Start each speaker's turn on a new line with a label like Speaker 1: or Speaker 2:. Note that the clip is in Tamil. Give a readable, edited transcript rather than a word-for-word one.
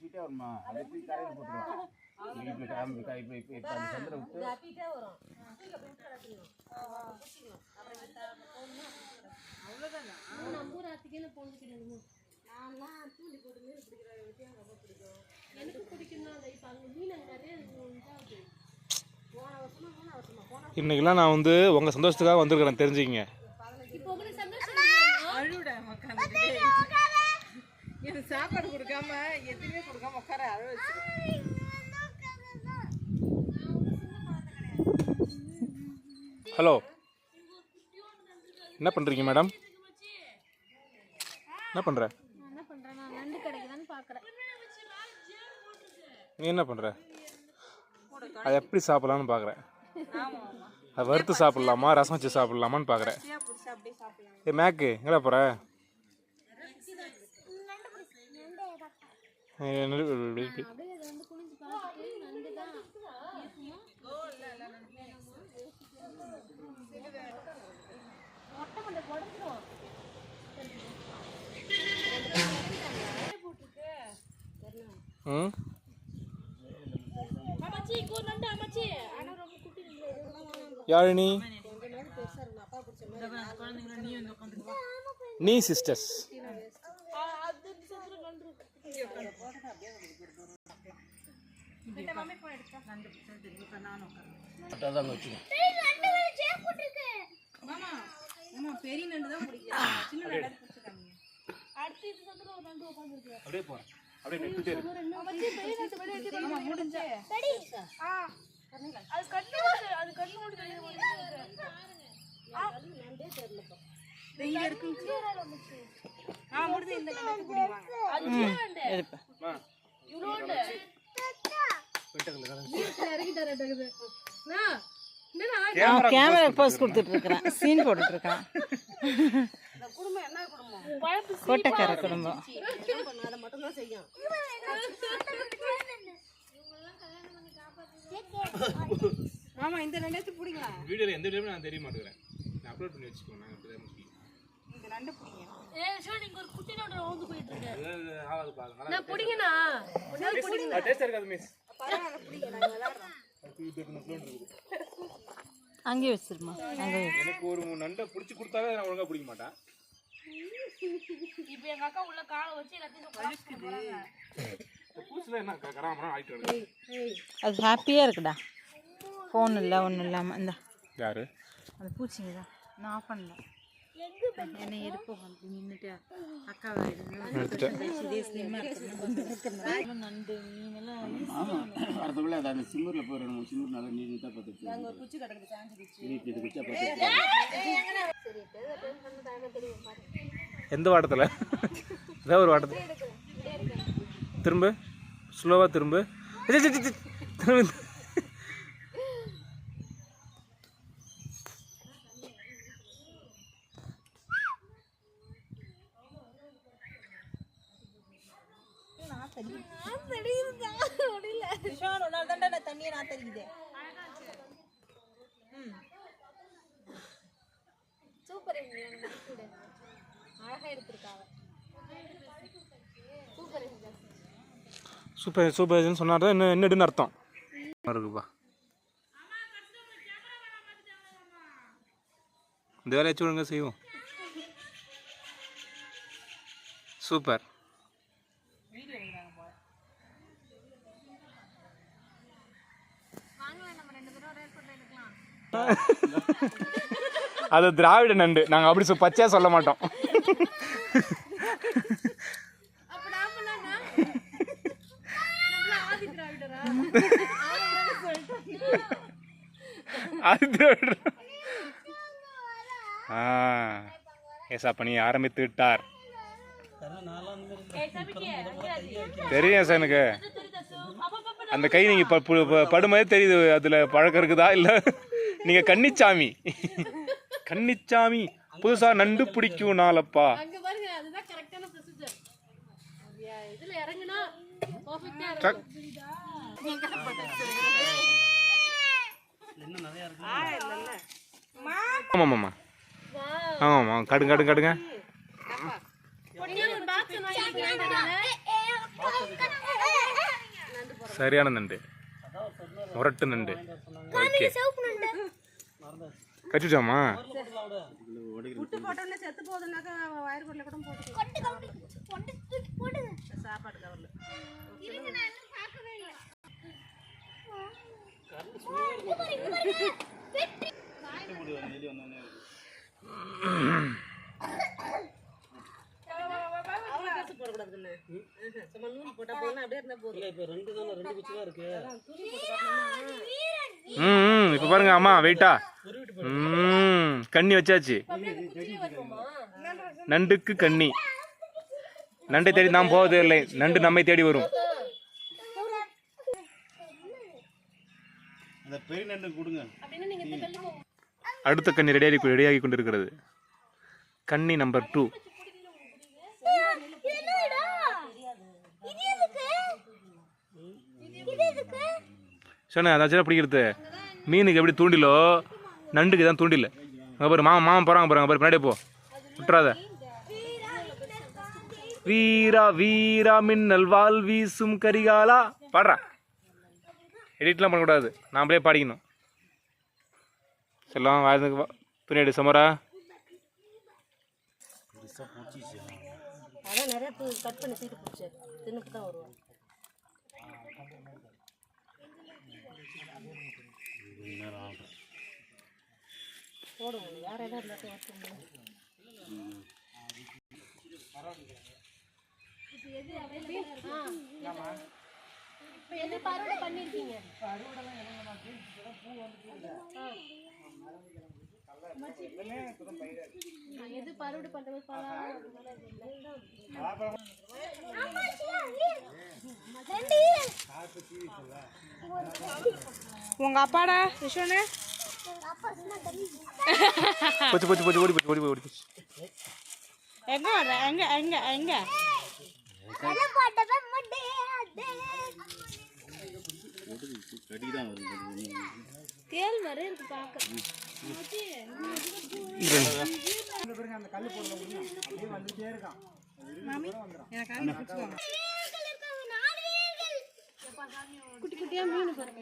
Speaker 1: சீட்டே வருமா அதை போய் கரையில் போட்டுருவோம். இப்போ அந்த சந்திர விட்டு
Speaker 2: அவ்வளோதானா நம்ம ராத்திரிக்கே போந்துக்கிறேன். நான்லாம் தூண்டி போட்டு மீன் பிடிக்கிற வித்தியாசம் ரொம்ப பிடிக்கும். எனக்கு பிடிக்கும் தான். இப்போ அங்கே மீன் அங்கே நிறைய இதாகுது. போன வருஷமா
Speaker 3: இன்னைக்கெல்லாம் நான் வந்து உங்கள் சந்தோஷத்துக்காக வந்திருக்கிறேன் தெரிஞ்சுக்கிங்க.
Speaker 2: இப்போ உங்களுக்கு சந்தோஷம் அழுட மக்கள் எனக்கு சாப்பாடு கொடுக்காம எதுவுமே கொடுக்காம உட்கார அழ வச்சிருக்கேன்.
Speaker 3: ஹலோ, என்ன பண்ணுறீங்க மேடம்? என்ன பண்ணுற?
Speaker 2: என்ன பண்ணுறேன்? நான் நண்டு கிடைக்குதான்னு பார்க்குறேன்.
Speaker 3: நீ என்ன பண்ணுற? அதை எப்படி சாப்பிட்லான்னு பார்க்குறேன். அதை வறுத்து சாப்பிட்லாமா ரசம் வச்சு சாப்பிட்லாமான்னு பார்க்குறேன். ஏ மேக்கு எங்கடா போகிற? யாழினி நீ சிஸ்டர்ஸ்
Speaker 2: பெரிய நண்டு தான் பிடிக்கும். சின்ன நண்டு பிடிச்சிருக்காங்க. அடுத்து இது வந்து ஒரு நண்டு உட்கார்ந்திருக்கு.
Speaker 3: அப்படியே போறேன். அப்படியே நெட்டுட்டே இரு.
Speaker 2: பெரிய நண்டு வெளியே ஆமா முடிஞ்சே. சரி. அது கண்ணு மூடி வெளிய வந்து. நண்டே தெரியலப்பா. இங்க இருக்கு. முடிஞ்சு இந்த நண்டு பிடிவாங்க. அது நண்டு. எடுப்பா. இவ்ளோ நண்டு. இறங்கிட்டாரு.
Speaker 4: கேமரா போஸ் கொடுத்துட்டு இருக்கேன். சீன் போட்டுட்டு இருக்கேன்.
Speaker 2: குடும்பம் என்ன குடும்பம்?
Speaker 4: கோட்டக்கார குடும்பம்.
Speaker 2: அதை மட்டும் தான் செய்யும். மாமா இந்த நண்டு பிடிங்க.
Speaker 3: வீடியோல எந்த வீடியோவும் நான் தெரிய மாட்டேங்கிறேன். நான் அப்லோட் பண்ணி வச்சுக்கோங்க. நான் இப்பதான் முடியும்.
Speaker 2: இந்த நண்டு பிடிங்க.
Speaker 5: நீங்க ஒரு குட்டி நண்டு ஓந்து போயிட்டு இருக்கு.
Speaker 3: ஆவாது பாருங்க.
Speaker 5: நான் பிடிங்கனா.
Speaker 3: ஒண்ணு பிடிங்க. டேஸ்ட் இருக்காது மிஸ்.
Speaker 2: பரவாயில்லை பிடிங்க. நான் விளையாடுறேன்.
Speaker 4: அங்கே வச்சிருமா.
Speaker 3: எனக்கு ஒரு நண்டை பிடிச்சி கொடுத்தாலே நான் ஒழுங்கா பிடிக்க மாட்டேன்.
Speaker 5: இப்போ எங்க அக்கா உள்ள காலை வச்சு எல்லாத்தையும் பழுக்குது.
Speaker 3: பூச்சில என்ன கராமரா ஆயிட்டு இருக்கு.
Speaker 4: அது ஹாப்பியா இருக்குடா. ஃபோன் இல்லை ஒன்றும் இல்லாமல் இந்த
Speaker 3: யாரு
Speaker 4: அது பூச்சிங்க தான். நான் ஆஃப் பண்ணல. என்னை எடுப்போம் அப்படி நின்றுட்டு அக்கா நண்டு மீனெல்லாம்
Speaker 1: வரதுக்குள்ள அந்த சிம்மூரில் போயிடணும். சிம்மூர் நல்லா நீட்டாக பார்த்துட்டு
Speaker 2: அங்கே ஒரு குச்சி கிடக்குது. சாஞ்சி குச்சி.
Speaker 1: இது குச்சா பார்த்து
Speaker 3: எந்த வாட்டத்தில்? ஏதாவது ஒரு வாட்டத்தில் திரும்ப ஸ்லோவாக திரும்ப.
Speaker 2: தண்ணியை நான் தெரியுது. சூப்பர். அழகா எடுத்திருக்காங்க.
Speaker 3: சூப்பர் சூப்பர்னு சொன்னா தான் என்னடுன்னு அர்த்தம் இருக்குப்பா. இந்த வேலையாச்சும் ஒழுங்கா செய்வோம். சூப்பர். அது திராவிட நண்டு. நாங்கள் அப்படி பச்சையா சொல்ல மாட்டோம். ஏசாப்பணி ஆரம்பித்து விட்டார். தெரியும் சார் எனக்கு. அந்த கை நீங்க படும்போதே தெரியுது அதுல பழக்கம் இருக்குதா இல்ல. நீங்க கன்னிச்சாமி கன்னிச்சாமி புதுசா நண்டு பிடிக்கும் நாளப்பா. ஆமாம்மா ஆமாம்மா கடுங்க கடுங்க கடுங்க. சரியான நண்டு, முரட்டு நண்டு. ஓகே, கச்சுச்சாமா?
Speaker 4: புட்டு போட்டோன்னே செத்து போகுதுனாக்கா வயறுக்குள்ள கூட போட்டு சாப்பாடு கவர்ல
Speaker 3: இப்போ பாருங்க அம்மா வெயிட்டா. கண்ணி வச்சாச்சு. நண்டுக்கு கண்ணி. நண்டை தேடி நாம் போவதே இல்லை, நண்டு நம்மை தேடி வரும். அடுத்த கண்ணி ரெடியாகி கொண்டிருக்கிறது. கண்ணி நம்பர் 2. சொன்ன அதாச்சும் பிடிக்கிறது. மீனுக்கு எப்படி தூண்டிலோ நண்டுக்கு தான் தூண்டில். அங்கே பாரு மாமா போகிறாங்க பாருங்க, பாரு பின்னாடியே போ, விட்டுறாத. வீரா வீரா மின்னல் வால் வீசும் கரிகாலா பாடுறா. எடிட்லாம் பண்ணக்கூடாது, நாமளே பாடிக்கணும். செல்லாம் வாழ்ந்துக்கு பின்னாடி சமரா.
Speaker 5: அதான் நிறைய கட் பண்ணி சீட்டு பிடிச்சி தின்னுட்டு தான் வருவான். போடுவோம் வேற ஏதாவது இல்லாட்டி இப்போ எது பருவடை பண்ணியிருக்கீங்க? எது பருவடை பண்ணுறது
Speaker 2: உங்க அப்பாடா விஷ்ணு
Speaker 3: போச்சு போச்சு போச்சு ஓடி போச்சு ஓடி போய் ஓடி போச்சு.
Speaker 2: எங்க வர எங்க எங்க எங்க
Speaker 5: தேல் வர இருக்கு பார்க்க. குட்டி குட்டியா மீன் பாருங்க.